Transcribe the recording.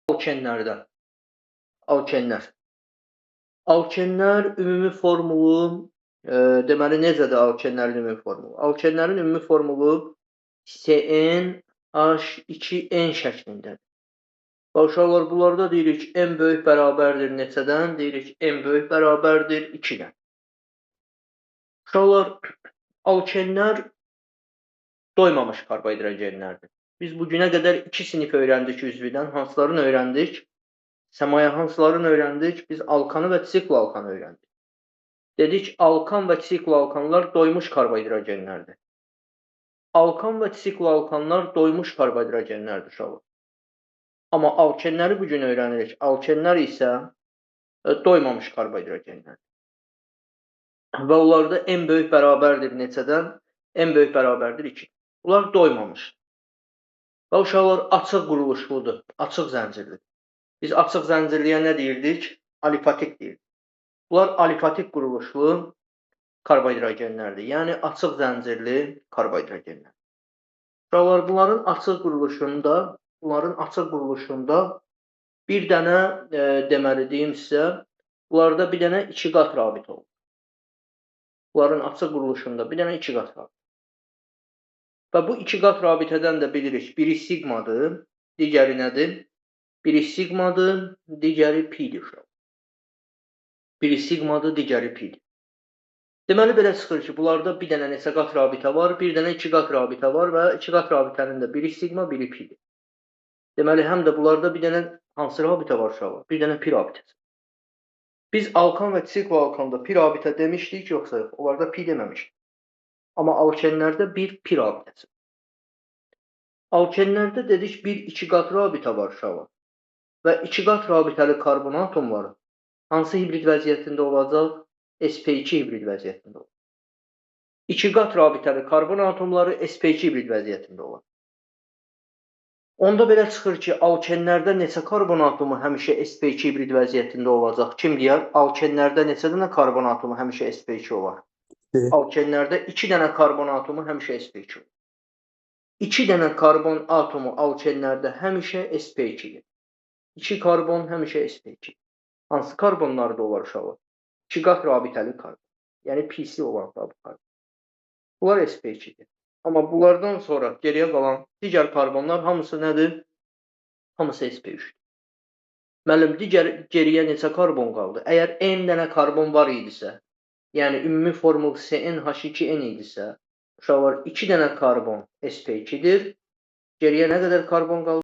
Alkenlərdən. Alkenlər. Alkenlər ümumi formulu, deməli necədir alkenlərin ümumi formulu? Alkenlərin ümumi formulu CnH2n şəklindədir. Və uşaqlar, bunlarda deyirik n böyük bərabərdir neçədən? Deyirik n böyük bərabərdir 2-dən. Uşaqlar, alkenlər doymamış karbohidrogenlərdir. Biz bu günə qədər 2 sinif öyrəndik üzvüdən. Hansılarını öyrəndik? Səmaya hansılarını öyrəndik? Biz alkanı və sikloalkanı öyrəndik. Dedik, alkan və sikloalkanlar doymuş karbohidrogenlərdir. Alkan və sikloalkanlar doymuş karbohidrogenlərdir uşaqlar. Amma alkenləri bugün öyrənirik. Alkenlər isə doymamış karbohidrogenlərdir. Və onlarda n böyük bərabərdir neçədən? N böyük bərabərdir 2. Bunlar doymamışdır. Və uşaqlar açıq quruluşludur, açıq zəncirlidir. Biz açıq zəncirliyə nə deyirdik? Alifatik deyirdik. Bunlar alifatik quruluşlu karbohidrogenlərdir. Yəni açıq zəncirli karbohidrogenlər. Uşaqlar, bunların açıq quruluşunda bir dənə deməli deyim sizə, bunlarda bir dənə 2 qat rabit olur. Bunların açıq quruluşunda bir dənə 2 qat rabit. Və bu 2 qat rabitədən də bilirik, biri sigmadır, digəri nədir? Biri sigmadır, digəri pidir. Biri sigmadır, digəri pidir. Deməli, belə çıxır ki, bunlarda bir dənə neçə qat rabitə var, bir dənə 2 qat rabitə var və 2 qat rabitənin də biri sigma, biri pidir. Deməli, həm də bunlarda bir dənə hansı rabitə var uşaqlar? Bir dənə pi rabitəsi. Biz alkan və sikloalkanda pi rabitə demişdik, yoxsa yox? Onlarda pi deməmişdik. Amma alkenlərdə bir pi rabitəsi. Alkenlərdə dedik, bir 2 qat rabitə var uşaqlar. Və 2 qat rabitəli karbon atomları hansı hibrid vəziyyətində olacaq? sp2 hibrid vəziyyətində olacaq. 2 qat rabitəli karbon atomları sp2 hibrid vəziyyətində olacaq. Onda belə çıxır ki, alkenlərdə neçə karbon atomu həmişə sp2 hibrid vəziyyətində olacaq? Kim deyər? Alkenlərdə neçə dənə karbon atomu həmişə sp2 olar? Alkenlərdə 2 dənə karbon atomu həmişə sp2 olur. 2 dənə karbon atomu alkenlərdə həmişə sp2-dir. 2 karbon həmişə sp2. Hansı karbonlarda olar uşaqlar? 2 qat rabitəli karbon. Yəni pisi olan karbon. Bunlar sp2-dir. Amma bunlardan sonra geriyə qalan digər karbonlar hamısı nədir? Hamısı sp3-dür. Müəllim, geriyə neçə karbon qaldı? Əgər n dənə karbon var idisə, yəni ümumi formul CnH2n idisə, uşaqlar 2 dənə karbon sp2-dir. Geriyə nə qədər karbon qaldı?